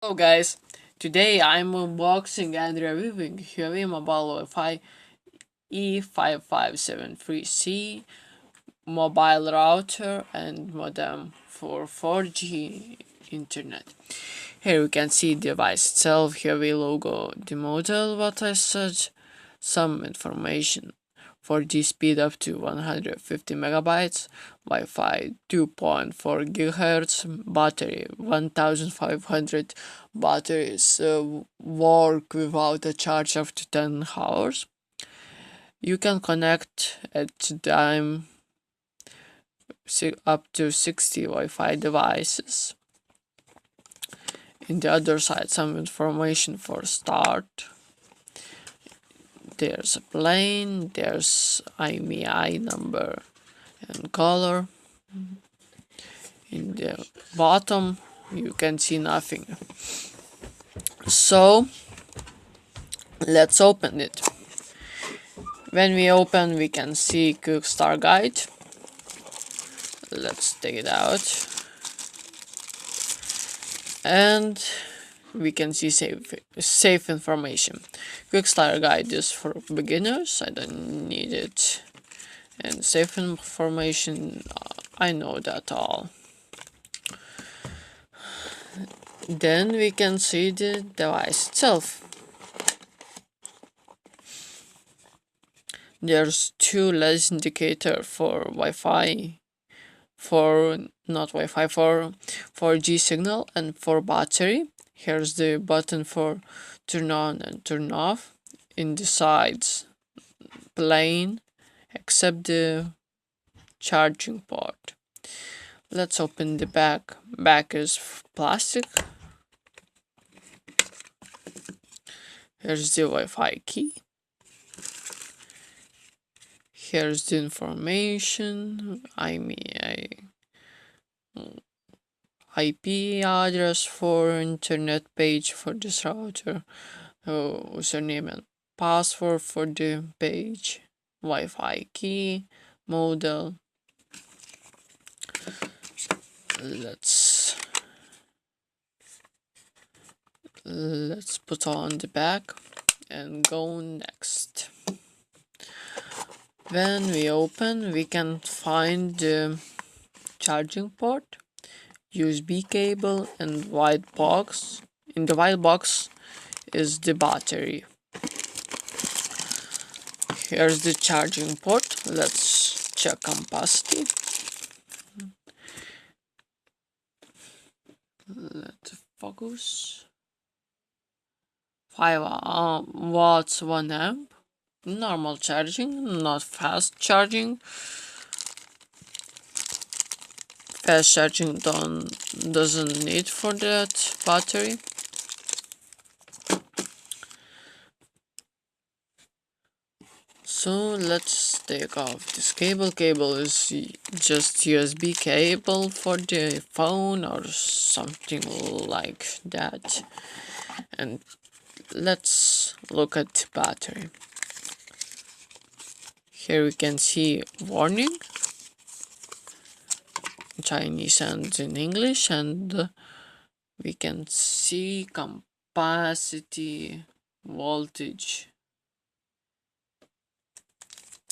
Hello guys, today I'm unboxing and reviewing Huawei Mobile Wi-Fi E5573C mobile router and modem for 4G internet. Here we can see the device itself, Huawei logo, the model, what I said, some information. 4G speed up to 150 megabytes, Wi-Fi 2.4 gigahertz, battery 1500 batteries work without a charge up to 10 hours. You can connect at time up to 60 Wi-Fi devices. In the other side, some information for start. There's a plane, there's IMEI number and color. In the bottom you can see nothing. So let's open it. When we open, we can see quick start guide. Let's take it out. And we can see safe information. Quick start guide is for beginners, I don't need it. And safe information, I know that all. Then we can see the device itself. There's two LEDs indicator for Wi-Fi, for not Wi-Fi, for 4G signal and for battery. Here's the button for turn on and turn off. In the sides, plain, except the charging port. Let's open the back. Back is plastic. Here's the Wi-Fi key. Here's the information. IP address for internet page for this router, username and password for the page, Wi-Fi key, model. Let's put on the back and go next. When we open, we can find the charging port, USB cable and white box. In the white box is the battery. Here's the charging port. Let's check capacity. Let's focus. 5 watts 1 amp. Normal charging, not fast charging. Fast charging doesn't need for that battery. So let's take off this cable. Cable is just USB cable for the phone or something like that. And let's look at the battery. Here we can see warning, Chinese and in English, and we can see capacity, voltage.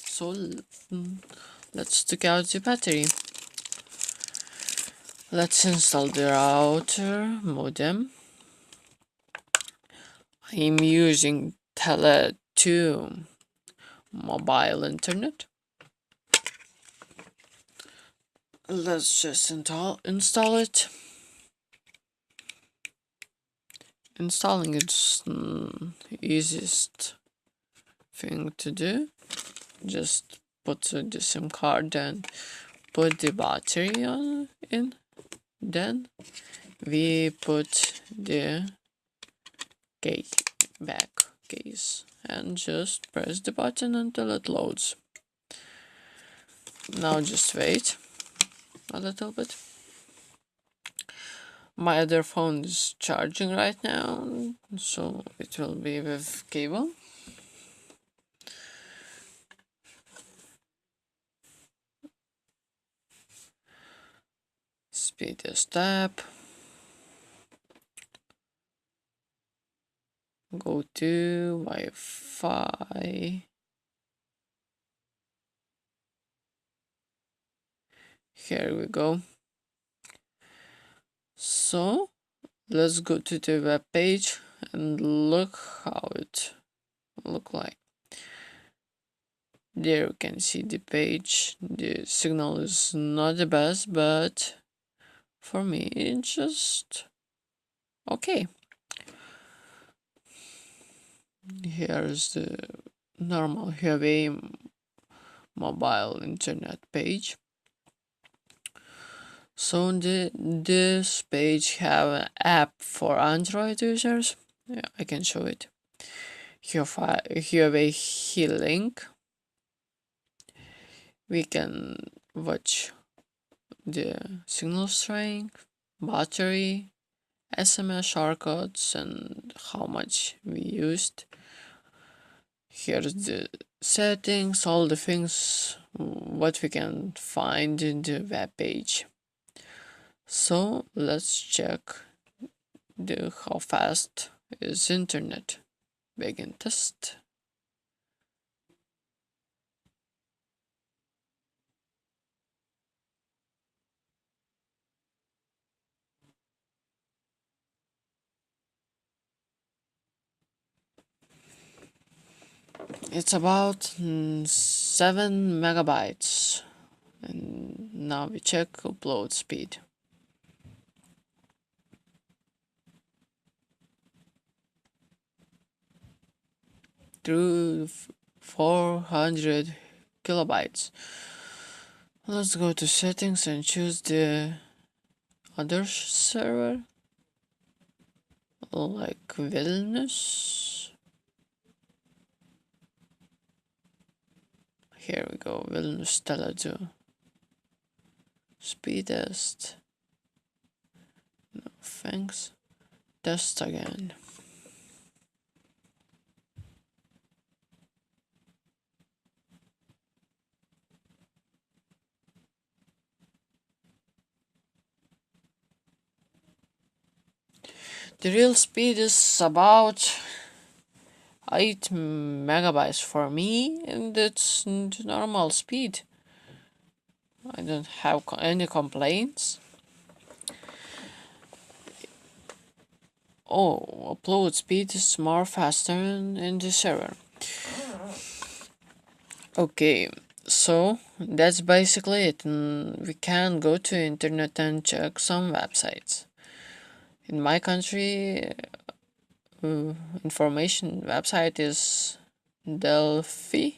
So let's take out the battery. Let's install the router modem. I'm using Tele2 mobile internet. Let's just install it. Installing it's easiest thing to do. Just put the SIM card and put the battery on in. Then we put the back case and just press the button until it loads. Now just wait a little bit. My other phone is charging right now, so it will be with cable. Speed is tap. go to Wi-Fi. Here we go. So let's go to the web page and look how it look like. There you can see the page. The signal is not the best, but for me it's just okay. Here's the normal Huawei mobile internet page. So this page have an app for Android users. Yeah, I can show it. Huawei Link. We can watch the signal strength, battery, SMS shortcuts, and how much we used. Here's the settings, all the things what we can find in the web page. So let's check how fast is internet. Begin test. It's about 7 megabytes. And now we check upload speed. Through 400 kilobytes. Let's go to settings and choose the other server, like Vilnius. Here we go, Vilnius Tele2. Speed test. No thanks. Test again. The real speed is about 8 megabytes for me, and it's the normal speed. I don't have any complaints. Oh, upload speed is more faster in the server. Okay, so that's basically it. We can go to internet and check some websites. In my country, information website is delphi.lt.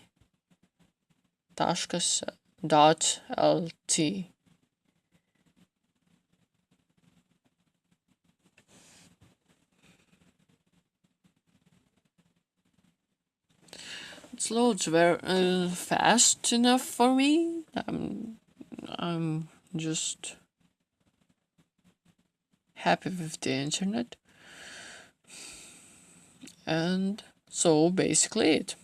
It loads very fast enough for me. I'm just happy with the internet. And so basically it.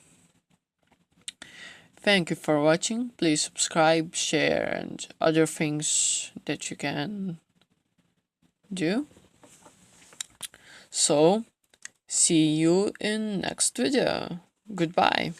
Thank you for watching. Please subscribe, share, and other things that you can do. So see you in next video. Goodbye.